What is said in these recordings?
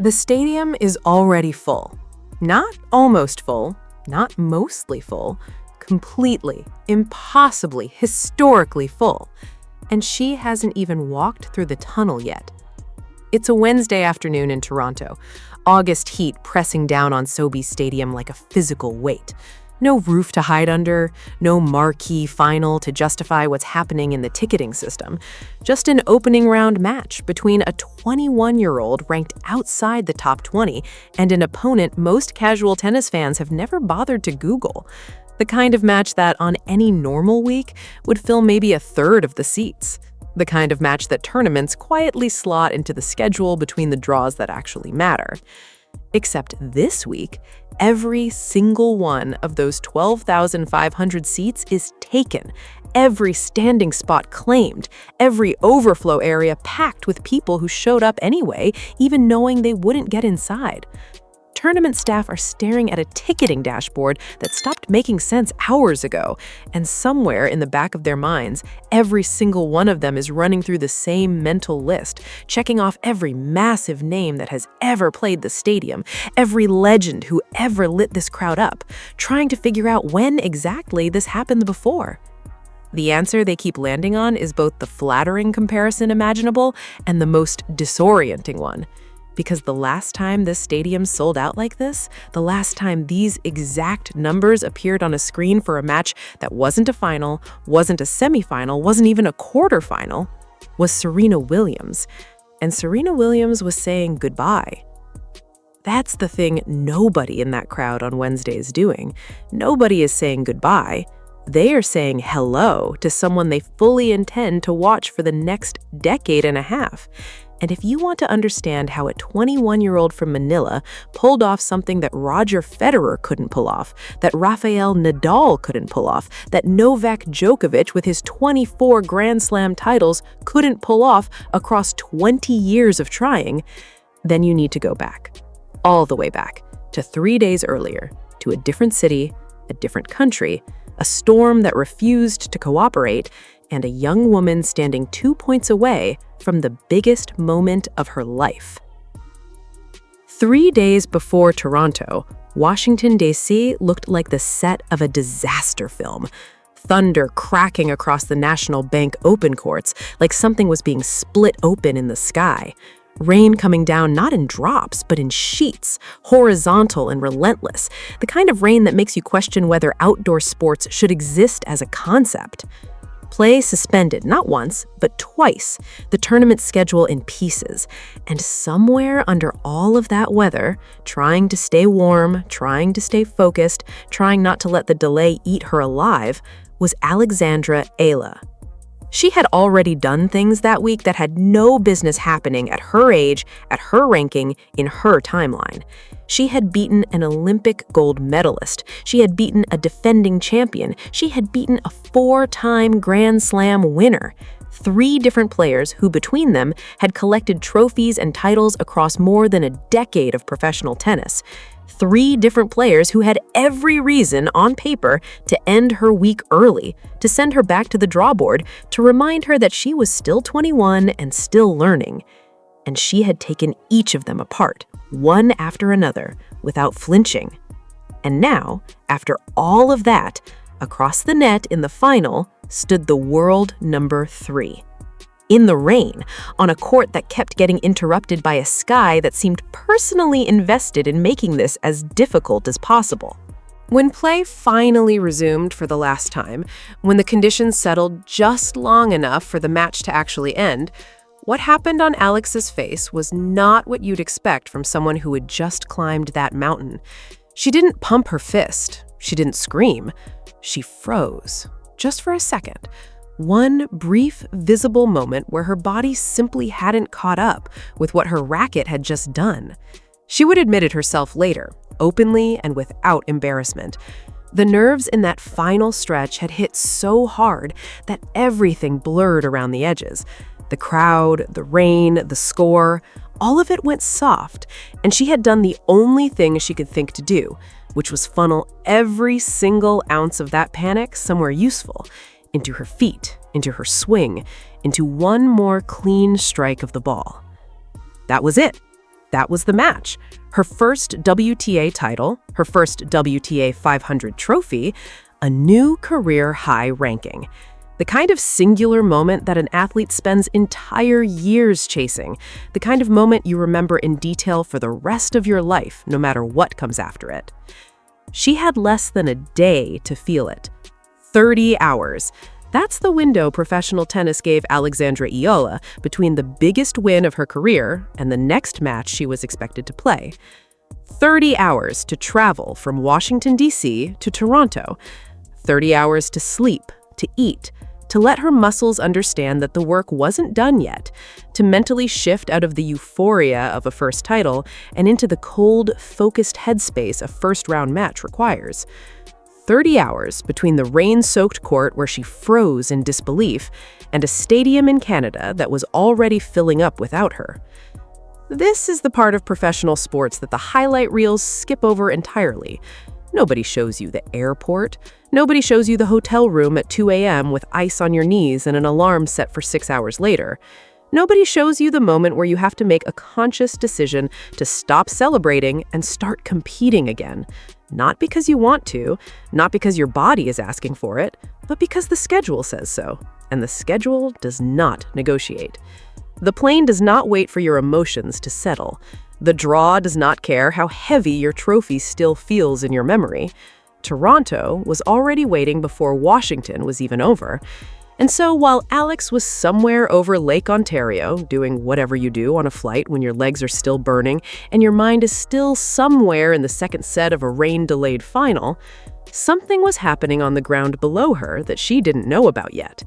The stadium is already full. Not almost full, not mostly full, completely, impossibly, historically full. And she hasn't even walked through the tunnel yet. It's a Wednesday afternoon in Toronto, August heat pressing down on Sobeys Stadium like a physical weight. No roof to hide under, no marquee final to justify what's happening in the ticketing system. Just an opening round match between a 21-year-old ranked outside the top 20 and an opponent most casual tennis fans have never bothered to Google. The kind of match that, on any normal week, would fill maybe a third of the seats. The kind of match that tournaments quietly slot into the schedule between the draws that actually matter. Except this week, every single one of those 12,500 seats is taken, every standing spot claimed, every overflow area packed with people who showed up anyway, even knowing they wouldn't get inside. Tournament staff are staring at a ticketing dashboard that stopped making sense hours ago, and somewhere in the back of their minds, every single one of them is running through the same mental list, checking off every massive name that has ever played the stadium, every legend who ever lit this crowd up, trying to figure out when exactly this happened before. The answer they keep landing on is both the flattering comparison imaginable and the most disorienting one. Because the last time this stadium sold out like this, the last time these exact numbers appeared on a screen for a match that wasn't a final, wasn't a semifinal, wasn't even a quarterfinal, was Serena Williams. And Serena Williams was saying goodbye. That's the thing nobody in that crowd on Wednesday is doing. Nobody is saying goodbye. They are saying hello to someone they fully intend to watch for the next decade and a half. And if you want to understand how a 21-year-old from Manila pulled off something that Roger Federer couldn't pull off, that Rafael Nadal couldn't pull off, that Novak Djokovic with his 24 Grand Slam titles couldn't pull off across 20 years of trying, then you need to go back. All the way back to 3 days earlier, to a different city, a different country, a storm that refused to cooperate, and a young woman standing 2 points away from the biggest moment of her life. 3 days before Toronto, Washington, D.C. looked like the set of a disaster film. Thunder cracking across the National Bank open courts, like something was being split open in the sky. Rain coming down not in drops, but in sheets, horizontal and relentless. The kind of rain that makes you question whether outdoor sports should exist as a concept. Play suspended, not once, but twice, the tournament schedule in pieces. And somewhere under all of that weather, trying to stay warm, trying to stay focused, trying not to let the delay eat her alive, was Alexandra Eala. She had already done things that week that had no business happening at her age, at her ranking, in her timeline. She had beaten an Olympic gold medalist. She had beaten a defending champion. She had beaten a 4-time Grand Slam winner. 3 different players who, between them, had collected trophies and titles across more than a decade of professional tennis. 3 different players who had every reason, on paper, to end her week early, to send her back to the drawboard, to remind her that she was still 21 and still learning. And she had taken each of them apart, one after another, without flinching. And now, after all of that, across the net in the final stood the world number 3. In the rain, on a court that kept getting interrupted by a sky that seemed personally invested in making this as difficult as possible. When play finally resumed for the last time, when the conditions settled just long enough for the match to actually end, what happened on Alex's face was not what you'd expect from someone who had just climbed that mountain. She didn't pump her fist. She didn't scream. She froze, just for a second. One brief, visible moment where her body simply hadn't caught up with what her racket had just done. She would admit it herself later, openly and without embarrassment. The nerves in that final stretch had hit so hard that everything blurred around the edges. The crowd, the rain, the score, all of it went soft, and she had done the only thing she could think to do, which was funnel every single ounce of that panic somewhere useful, into her feet, into her swing, into one more clean strike of the ball. That was it. That was the match. Her first WTA title, her first WTA 500 trophy, a new career high ranking. The kind of singular moment that an athlete spends entire years chasing. The kind of moment you remember in detail for the rest of your life, no matter what comes after it. She had less than a day to feel it. 30 hours. That's the window professional tennis gave Alexandra Eala between the biggest win of her career and the next match she was expected to play. 30 hours to travel from Washington, D.C. to Toronto. 30 hours to sleep, to eat, to let her muscles understand that the work wasn't done yet, to mentally shift out of the euphoria of a first title and into the cold, focused headspace a first-round match requires. 30 hours between the rain-soaked court where she froze in disbelief and a stadium in Canada that was already filling up without her. This is the part of professional sports that the highlight reels skip over entirely. Nobody shows you the airport. Nobody shows you the hotel room at 2 a.m. with ice on your knees and an alarm set for 6 hours later. Nobody shows you the moment where you have to make a conscious decision to stop celebrating and start competing again. Not because you want to, not because your body is asking for it, but because the schedule says so. And the schedule does not negotiate. The plane does not wait for your emotions to settle. The draw does not care how heavy your trophy still feels in your memory. Toronto was already waiting before Washington was even over. And so while Alex was somewhere over Lake Ontario, doing whatever you do on a flight when your legs are still burning and your mind is still somewhere in the second set of a rain-delayed final, something was happening on the ground below her that she didn't know about yet.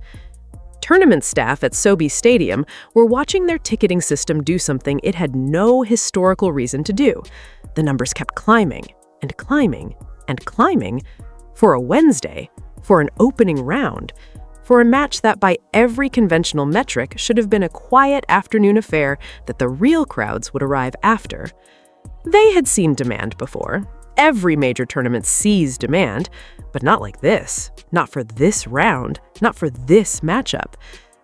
Tournament staff at SoBe Stadium were watching their ticketing system do something it had no historical reason to do. The numbers kept climbing and climbing and climbing for a Wednesday, for an opening round, for a match that by every conventional metric should have been a quiet afternoon affair that the real crowds would arrive after. They had seen demand before. Every major tournament sees demand, but not like this. Not for this round, not for this matchup.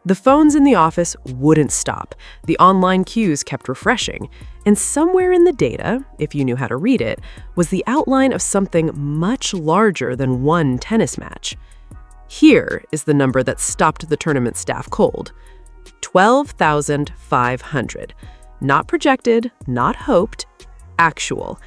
The phones in the office wouldn't stop. The online queues kept refreshing. And somewhere in the data, if you knew how to read it, was the outline of something much larger than one tennis match. Here is the number that stopped the tournament staff cold. 12,500. Not projected, not hoped, actual.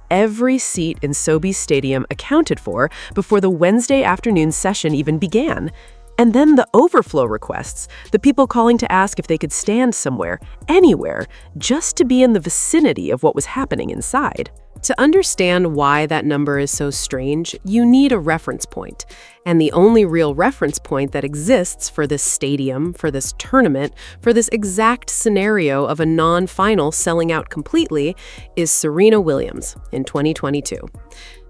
Every seat in SoBe Stadium accounted for before the Wednesday afternoon session even began. And then the overflow requests, the people calling to ask if they could stand somewhere, anywhere, just to be in the vicinity of what was happening inside. To understand why that number is so strange, you need a reference point. And the only real reference point that exists for this stadium, for this tournament, for this exact scenario of a non-final selling out completely is Serena Williams in 2022.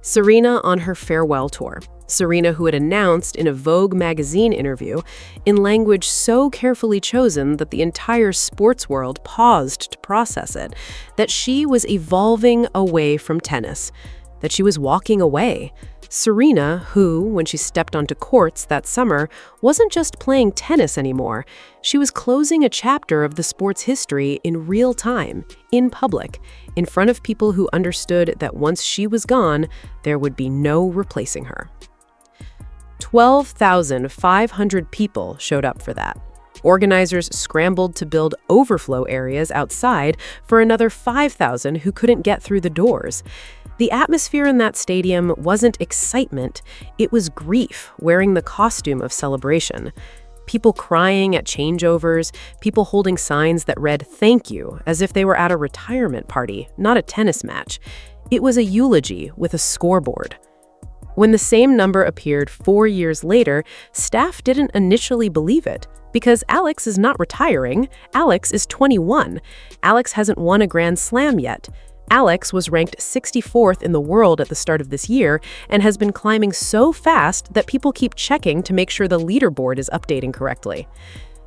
Serena on her farewell tour. Serena, who had announced in a Vogue magazine interview, in language so carefully chosen that the entire sports world paused to process it, that she was evolving away from tennis, that she was walking away. Serena, who, when she stepped onto courts that summer, wasn't just playing tennis anymore. She was closing a chapter of the sport's history in real time, in public, in front of people who understood that once she was gone, there would be no replacing her. 12,500 people showed up for that. Organizers scrambled to build overflow areas outside for another 5,000 who couldn't get through the doors. The atmosphere in that stadium wasn't excitement, it was grief wearing the costume of celebration. People crying at changeovers, people holding signs that read "thank you" as if they were at a retirement party, not a tennis match. It was a eulogy with a scoreboard. When the same number appeared 4 years later, staff didn't initially believe it. Because Alex is not retiring, Alex is 21. Alex hasn't won a Grand Slam yet. Alex was ranked 64th in the world at the start of this year and has been climbing so fast that people keep checking to make sure the leaderboard is updating correctly.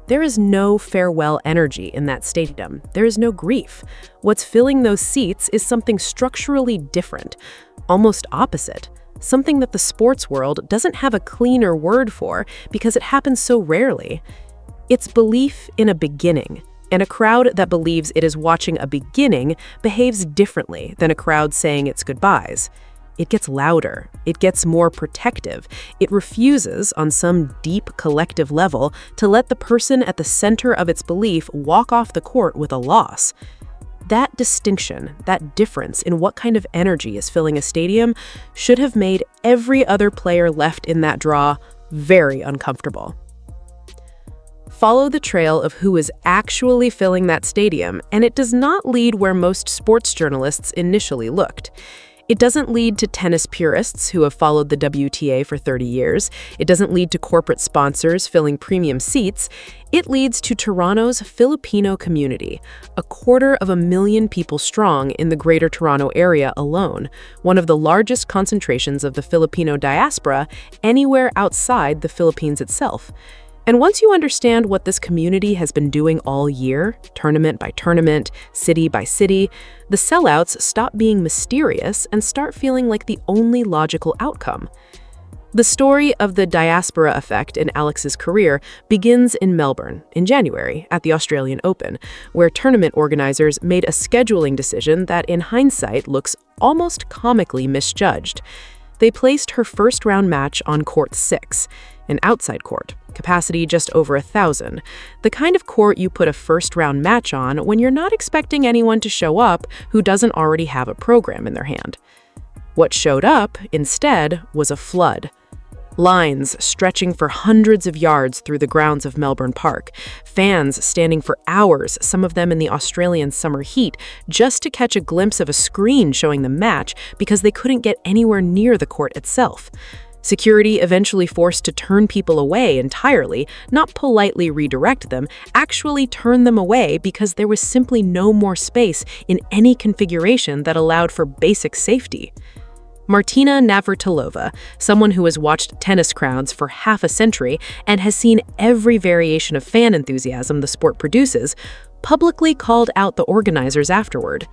There is no farewell energy in that stadium. There is no grief. What's filling those seats is something structurally different, almost opposite. Something that the sports world doesn't have a cleaner word for because it happens so rarely. It's belief in a beginning, And a crowd that believes it is watching a beginning behaves differently than a crowd saying its goodbyes. It gets louder. It gets more protective. It refuses, on some deep collective level, to let the person at the center of its belief walk off the court with a loss. That distinction, that difference in what kind of energy is filling a stadium, should have made every other player left in that draw very uncomfortable. Follow the trail of who is actually filling that stadium, and it does not lead where most sports journalists initially looked. It doesn't lead to tennis purists who have followed the WTA for 30 years. It doesn't lead to corporate sponsors filling premium seats. It leads to Toronto's Filipino community, 250,000 people strong in the Greater Toronto Area alone, one of the largest concentrations of the Filipino diaspora anywhere outside the Philippines itself. And once you understand what this community has been doing all year, tournament by tournament, city by city, the sellouts stop being mysterious and start feeling like the only logical outcome. The story of the diaspora effect in Alex's career begins in Melbourne in January at the Australian Open, where tournament organizers made a scheduling decision that in hindsight looks almost comically misjudged. They placed her first-round match on court 6, an outside court, capacity just over 1,000, the kind of court you put a first-round match on when you're not expecting anyone to show up who doesn't already have a program in their hand. What showed up, instead, was a flood. Lines stretching for hundreds of yards through the grounds of Melbourne Park, fans standing for hours, some of them in the Australian summer heat, just to catch a glimpse of a screen showing the match because they couldn't get anywhere near the court itself. Security eventually forced to turn people away entirely, not politely redirect them, actually turn them away because there was simply no more space in any configuration that allowed for basic safety. Martina Navratilova, someone who has watched tennis crowds for half a century and has seen every variation of fan enthusiasm the sport produces, publicly called out the organizers afterward.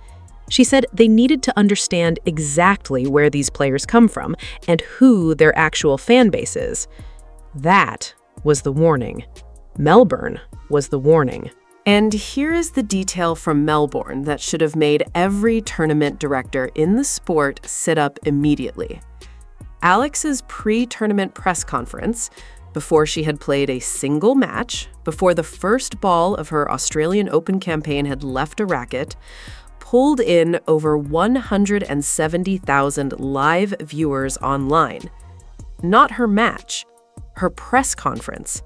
She said they needed to understand exactly where these players come from and who their actual fan base is. That was the warning. Melbourne was the warning. And here is the detail from Melbourne that should have made every tournament director in the sport sit up immediately. Alex's pre-tournament press conference, before she had played a single match, before the first ball of her Australian Open campaign had left a racket, pulled in over 170,000 live viewers online. Not her match, her press conference.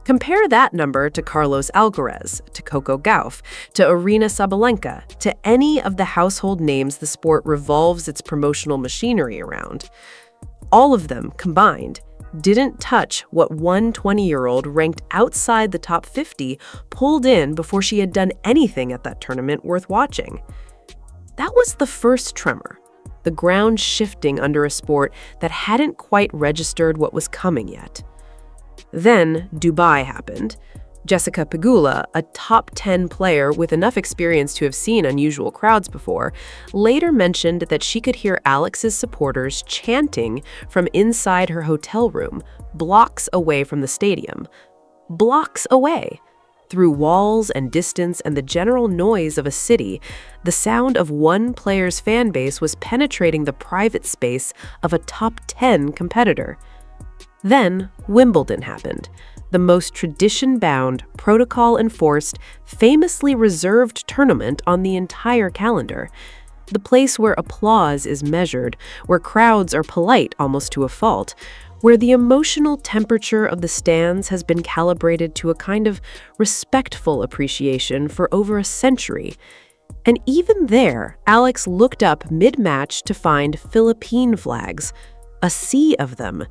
Compare that number to Carlos Alcaraz, to Coco Gauff, to Aryna Sabalenka, to any of the household names the sport revolves its promotional machinery around. All of them combined didn't touch what one 20-year-old ranked outside the top 50 pulled in before she had done anything at that tournament worth watching. That was the first tremor, the ground shifting under a sport that hadn't quite registered what was coming yet. Then Dubai happened. Jessica Pegula, a top 10 player with enough experience to have seen unusual crowds before, later mentioned that she could hear Alex's supporters chanting from inside her hotel room, blocks away from the stadium. Blocks away. Through walls and distance and the general noise of a city, the sound of one player's fan base was penetrating the private space of a top 10 competitor. Then Wimbledon happened, the most tradition-bound, protocol-enforced, famously reserved tournament on the entire calendar. The place where applause is measured, where crowds are polite almost to a fault, where the emotional temperature of the stands has been calibrated to a kind of respectful appreciation for over a century. And even there, Alex looked up mid-match to find Philippine flags, a sea of them.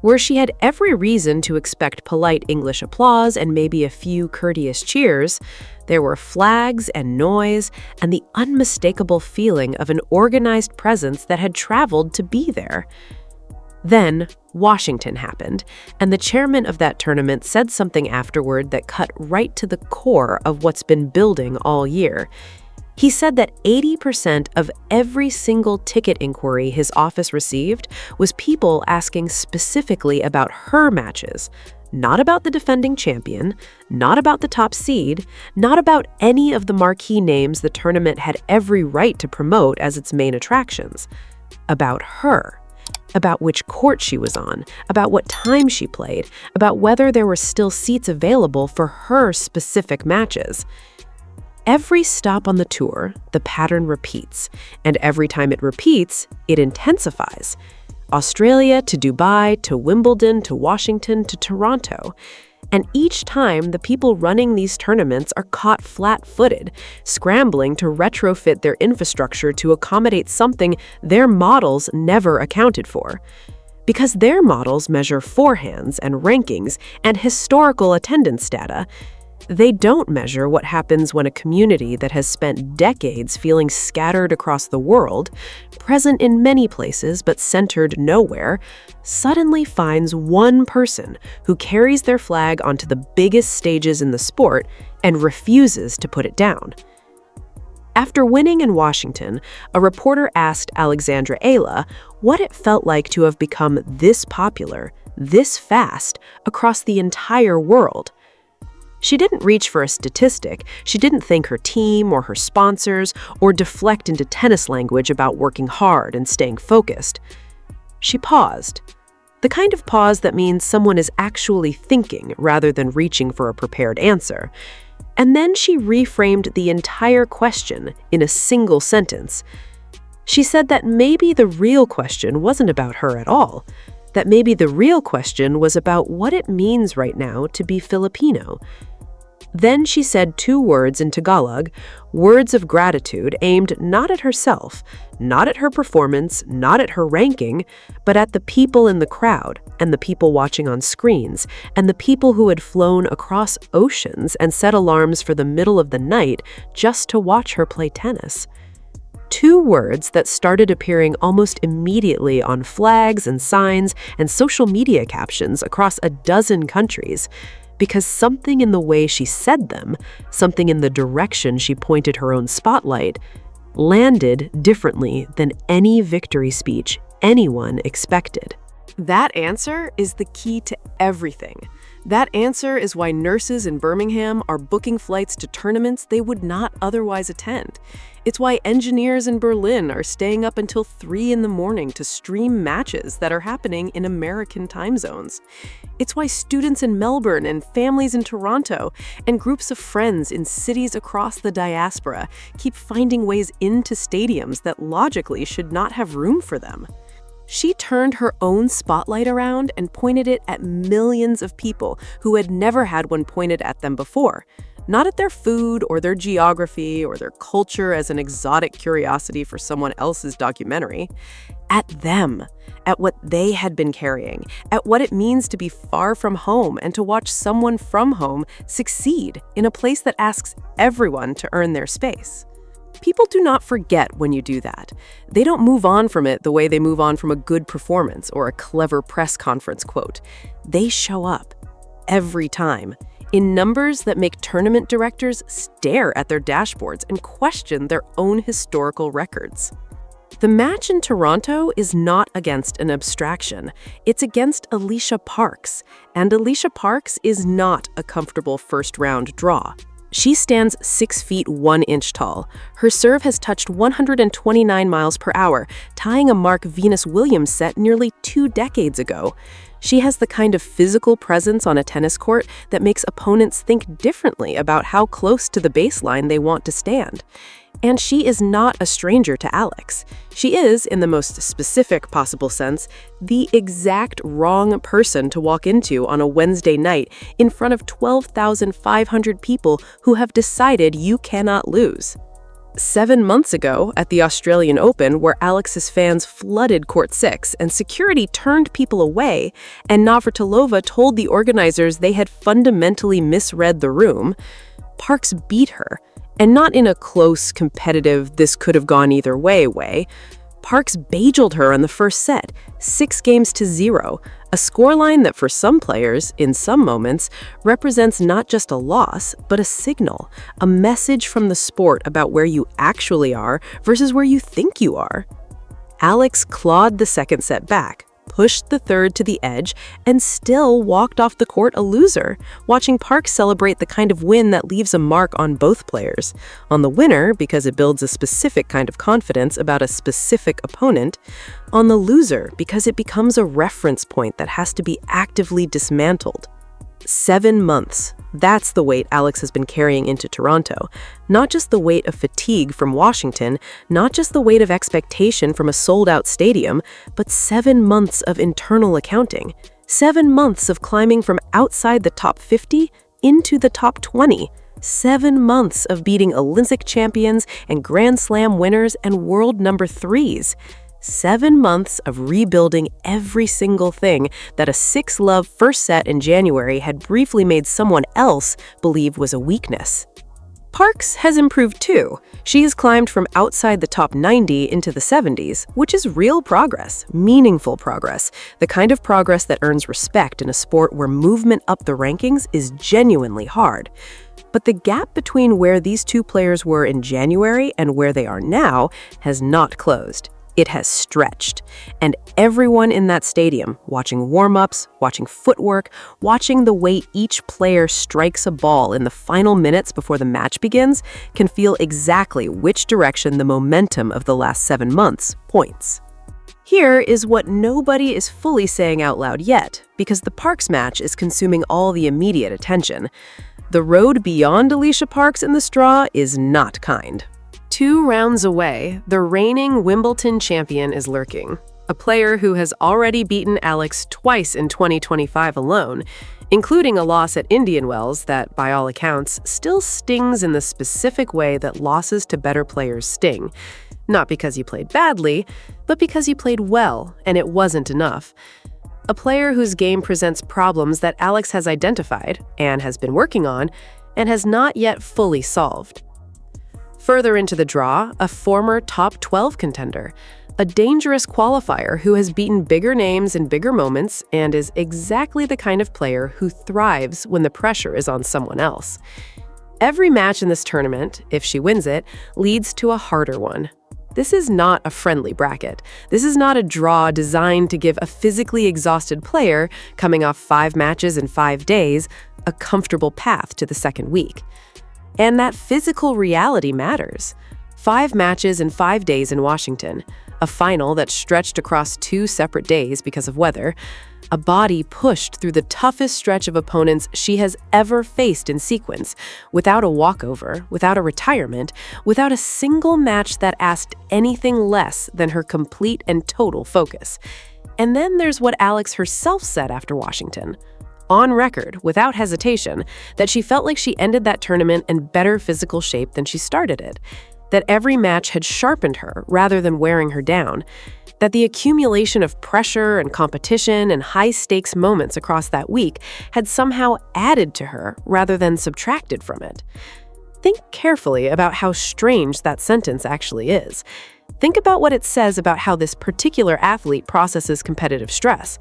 Where she had every reason to expect polite English applause and maybe a few courteous cheers, there were flags and noise and the unmistakable feeling of an organized presence that had traveled to be there. Then Washington happened, and the chairman of that tournament said something afterward that cut right to the core of what's been building all year. He said that 80% of every single ticket inquiry his office received was people asking specifically about her matches, Not about the defending champion, not about the top seed, not about any of the marquee names the tournament had every right to promote as its main attractions. About her. About which court she was on, about what time she played, about whether there were still seats available for her specific matches. Every stop on the tour, the pattern repeats, and every time it repeats, it intensifies. Australia to Dubai to Wimbledon to Washington to Toronto. And each time, the people running these tournaments are caught flat-footed, scrambling to retrofit their infrastructure to accommodate something their models never accounted for. Because their models measure forehands and rankings and historical attendance data, they don't measure what happens when a community that has spent decades feeling scattered across the world, present in many places but centered nowhere, suddenly finds one person who carries their flag onto the biggest stages in the sport and refuses to put it down. After winning in Washington, a reporter asked Alexandra Eala what it felt like to have become this popular, this fast, across the entire world. She didn't reach for a statistic, she didn't thank her team or her sponsors or deflect into tennis language about working hard and staying focused. She paused. The kind of pause that means someone is actually thinking rather than reaching for a prepared answer. And then she reframed the entire question in a single sentence. She said that maybe the real question wasn't about her at all, that maybe the real question was about what it means right now to be Filipino. Then she said 2 words in Tagalog, words of gratitude aimed not at herself, not at her performance, not at her ranking, but at the people in the crowd and the people watching on screens and the people who had flown across oceans and set alarms for the middle of the night just to watch her play tennis. 2 words that started appearing almost immediately on flags and signs and social media captions across a dozen countries, because something in the way she said them, something in the direction she pointed her own spotlight, landed differently than any victory speech anyone expected. That answer is the key to everything. That answer is why nurses in Birmingham are booking flights to tournaments they would not otherwise attend. It's why engineers in Berlin are staying up until 3 in the morning to stream matches that are happening in American time zones. It's why students in Melbourne and families in Toronto and groups of friends in cities across the diaspora keep finding ways into stadiums that logically should not have room for them. She turned her own spotlight around and pointed it at millions of people who had never had one pointed at them before. Not at their food or their geography or their culture as an exotic curiosity for someone else's documentary. At them, at what they had been carrying, at what it means to be far from home and to watch someone from home succeed in a place that asks everyone to earn their space. People do not forget when you do that. They don't move on from it the way they move on from a good performance or a clever press conference quote. They show up every time in numbers that make tournament directors stare at their dashboards and question their own historical records. The match in Toronto is not against an abstraction. It's against Alicia Parks, and Alicia Parks is not a comfortable first-round draw. She stands 6 feet 1 inch tall. Her serve has touched 129 miles per hour, tying a mark Venus Williams set nearly 2 decades ago. She has the kind of physical presence on a tennis court that makes opponents think differently about how close to the baseline they want to stand. And she is not a stranger to Alex. She is, in the most specific possible sense, the exact wrong person to walk into on a Wednesday night in front of 12,500 people who have decided you cannot lose. 7 months ago, at the Australian Open, where Alex's fans flooded Court 6 and security turned people away, and Navratilova told the organizers they had fundamentally misread the room, Parks beat her. And not in a close, competitive, this-could-have-gone-either-way. Parks bejeweled her on the first set, 6-0, a scoreline that for some players, in some moments, represents not just a loss, but a signal, a message from the sport about where you actually are versus where you think you are. Alex clawed the second set back, pushed the third to the edge, and still walked off the court a loser, watching Parks celebrate the kind of win that leaves a mark on both players. On the winner, because it builds a specific kind of confidence about a specific opponent. On the loser, because it becomes a reference point that has to be actively dismantled. 7 months. That's the weight Alex has been carrying into Toronto. Not just the weight of fatigue from Washington, not just the weight of expectation from a sold-out stadium, but 7 months of internal accounting. 7 months of climbing from outside the top 50 into the top 20. 7 months of beating Olympic champions and Grand Slam winners and world number 3s. 7 months of rebuilding every single thing that a 6-love first set in January had briefly made someone else believe was a weakness. Parks has improved too. She has climbed from outside the top 90 into the 70s, which is real progress, meaningful progress, the kind of progress that earns respect in a sport where movement up the rankings is genuinely hard. But the gap between where these two players were in January and where they are now has not closed. It has stretched, and everyone in that stadium, watching warm-ups, watching footwork, watching the way each player strikes a ball in the final minutes before the match begins, can feel exactly which direction the momentum of the last 7 months points. Here is what nobody is fully saying out loud yet, because the Parks match is consuming all the immediate attention. The road beyond Alicia Parks in the straw is not kind. 2 rounds away, the reigning Wimbledon champion is lurking, a player who has already beaten Alex twice in 2025 alone, including a loss at Indian Wells that, by all accounts, still stings in the specific way that losses to better players sting. Not because you played badly, but because you played well, and it wasn't enough. A player whose game presents problems that Alex has identified, and has been working on, and has not yet fully solved. Further into the draw, a former top 12 contender, a dangerous qualifier who has beaten bigger names in bigger moments and is exactly the kind of player who thrives when the pressure is on someone else. Every match in this tournament, if she wins it, leads to a harder one. This is not a friendly bracket. This is not a draw designed to give a physically exhausted player, coming off 5 matches in 5 days, a comfortable path to the second week. And that physical reality matters. 5 matches in 5 days in Washington, a final that stretched across 2 separate days because of weather, a body pushed through the toughest stretch of opponents she has ever faced in sequence, without a walkover, without a retirement, without a single match that asked anything less than her complete and total focus. And then there's what Alex herself said after Washington. On record, without hesitation, that she felt like she ended that tournament in better physical shape than she started it, that every match had sharpened her rather than wearing her down, that the accumulation of pressure and competition and high-stakes moments across that week had somehow added to her rather than subtracted from it. Think carefully about how strange that sentence actually is. Think about what it says about how this particular athlete processes competitive stress.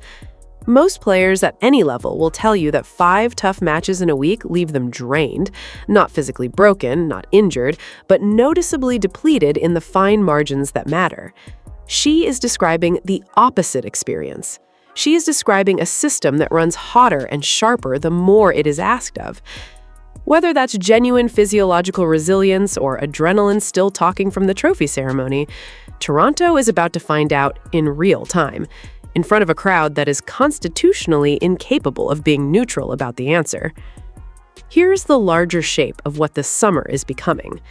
Most players at any level will tell you that 5 tough matches in a week leave them drained, not physically broken, not injured, but noticeably depleted in the fine margins that matter. She is describing the opposite experience. She is describing a system that runs hotter and sharper the more it is asked of. Whether that's genuine physiological resilience or adrenaline still talking from the trophy ceremony, Toronto is about to find out in real time, in front of a crowd that is constitutionally incapable of being neutral about the answer. Here's the larger shape of what this summer is becoming.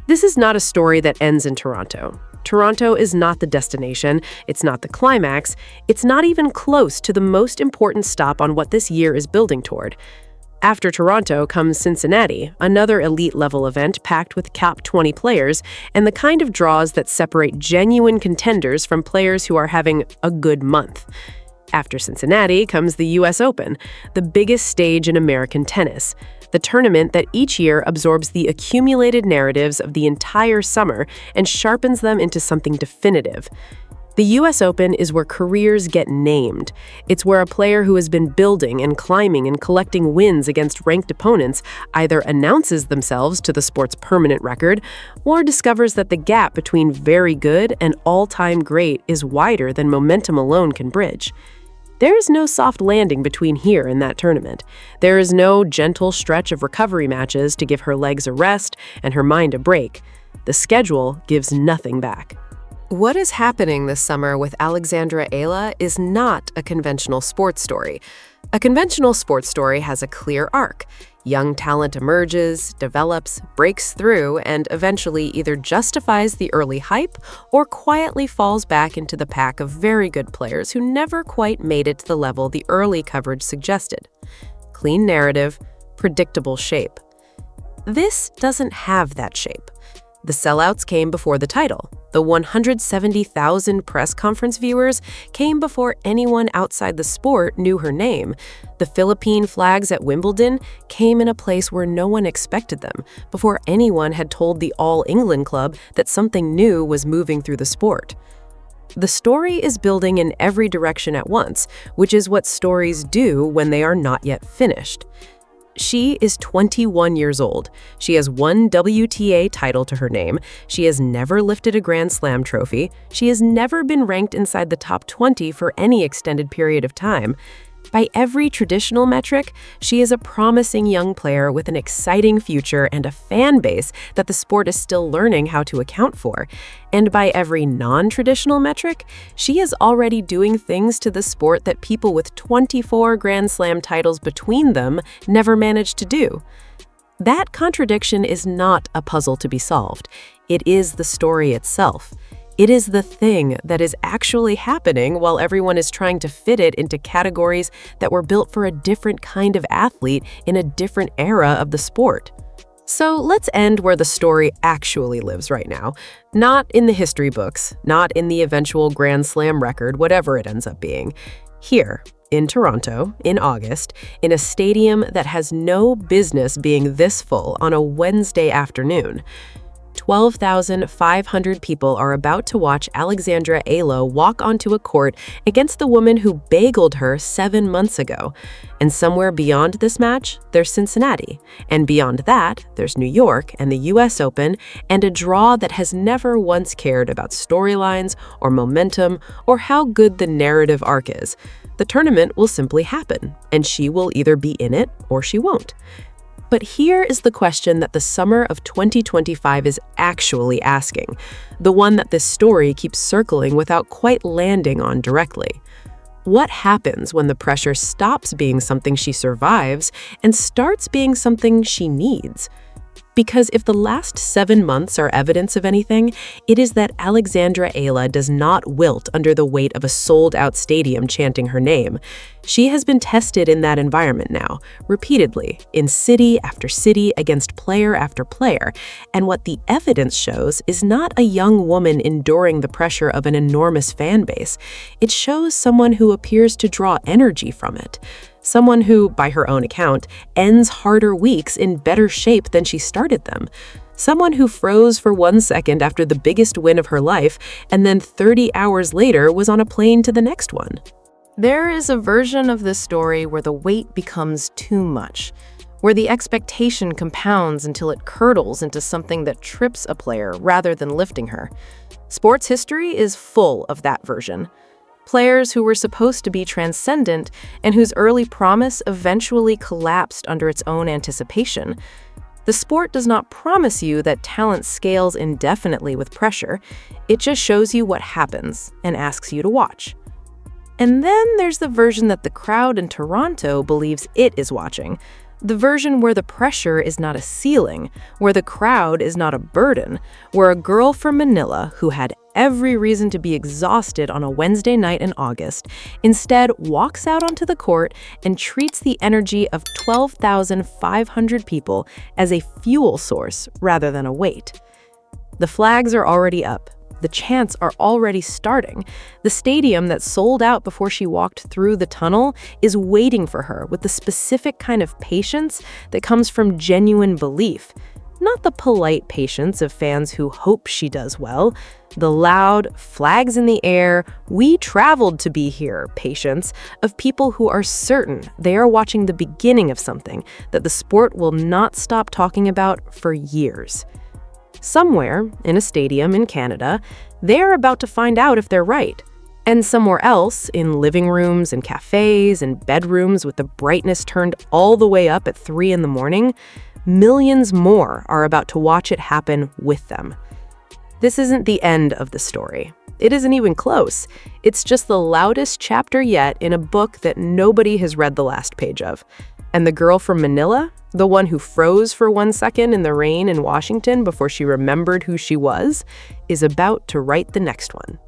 This is not a story that ends in Toronto. Toronto is not the destination, it's not the climax, it's not even close to the most important stop on what this year is building toward. After Toronto comes Cincinnati, another elite-level event packed with top 20 players, and the kind of draws that separate genuine contenders from players who are having a good month. After Cincinnati comes the US Open, the biggest stage in American tennis, the tournament that each year absorbs the accumulated narratives of the entire summer and sharpens them into something definitive. The US Open is where careers get named. It's where a player who has been building and climbing and collecting wins against ranked opponents either announces themselves to the sport's permanent record or discovers that the gap between very good and all-time great is wider than momentum alone can bridge. There is no soft landing between here and that tournament. There is no gentle stretch of recovery matches to give her legs a rest and her mind a break. The schedule gives nothing back. What is happening this summer with Alexandra Eala is not a conventional sports story. A conventional sports story has a clear arc. Young talent emerges, develops, breaks through, and eventually either justifies the early hype or quietly falls back into the pack of very good players who never quite made it to the level the early coverage suggested. Clean narrative, predictable shape. This doesn't have that shape. The sellouts came before the title. The 170,000 press conference viewers came before anyone outside the sport knew her name. The Philippine flags at Wimbledon came in a place where no one expected them, before anyone had told the All England Club that something new was moving through the sport. The story is building in every direction at once, which is what stories do when they are not yet finished. She is 21 years old. She has one WTA title to her name. She has never lifted a Grand Slam trophy. She has never been ranked inside the top 20 for any extended period of time. By every traditional metric, she is a promising young player with an exciting future and a fan base that the sport is still learning how to account for. And by every non-traditional metric, she is already doing things to the sport that people with 24 Grand Slam titles between them never managed to do. That contradiction is not a puzzle to be solved. It is the story itself. It is the thing that is actually happening while everyone is trying to fit it into categories that were built for a different kind of athlete in a different era of the sport. So let's end where the story actually lives right now. Not in the history books, not in the eventual Grand Slam record, whatever it ends up being. Here, in Toronto, in August, in a stadium that has no business being this full on a Wednesday afternoon. 12,500 people are about to watch Alexandra Eala walk onto a court against the woman who bageled her 7 months ago. And somewhere beyond this match, there's Cincinnati. And beyond that, there's New York and the US Open, and a draw that has never once cared about storylines or momentum or how good the narrative arc is. The tournament will simply happen, and she will either be in it or she won't. But here is the question that the summer of 2025 is actually asking, the one that this story keeps circling without quite landing on directly. What happens when the pressure stops being something she survives and starts being something she needs? Because if the last 7 months are evidence of anything, it is that Alexandra Eala does not wilt under the weight of a sold-out stadium chanting her name. She has been tested in that environment now, repeatedly, in city after city against player after player, and what the evidence shows is not a young woman enduring the pressure of an enormous fan base. It shows someone who appears to draw energy from it. Someone who, by her own account, ends harder weeks in better shape than she started them. Someone who froze for 1 second after the biggest win of her life, and then 30 hours later was on a plane to the next one. There is a version of this story where the weight becomes too much, where the expectation compounds until it curdles into something that trips a player rather than lifting her. Sports history is full of that version. Players who were supposed to be transcendent and whose early promise eventually collapsed under its own anticipation. The sport does not promise you that talent scales indefinitely with pressure. It just shows you what happens and asks you to watch. And then there's the version that the crowd in Toronto believes it is watching. The version where the pressure is not a ceiling, where the crowd is not a burden, where a girl from Manila who had every reason to be exhausted on a Wednesday night in August instead walks out onto the court and treats the energy of 12,500 people as a fuel source rather than a weight. The flags are already up. The chants are already starting. The stadium that sold out before she walked through the tunnel is waiting for her with the specific kind of patience that comes from genuine belief. Not the polite patience of fans who hope she does well. The loud, flags in the air, we traveled to be here patience of people who are certain they are watching the beginning of something that the sport will not stop talking about for years. Somewhere, in a stadium in Canada, they're about to find out if they're right. And somewhere else, in living rooms and cafes and bedrooms with the brightness turned all the way up at 3 in the morning, millions more are about to watch it happen with them. This isn't the end of the story. It isn't even close. It's just the loudest chapter yet in a book that nobody has read the last page of. And the girl from Manila, the one who froze for 1 second in the rain in Washington before she remembered who she was, is about to write the next one.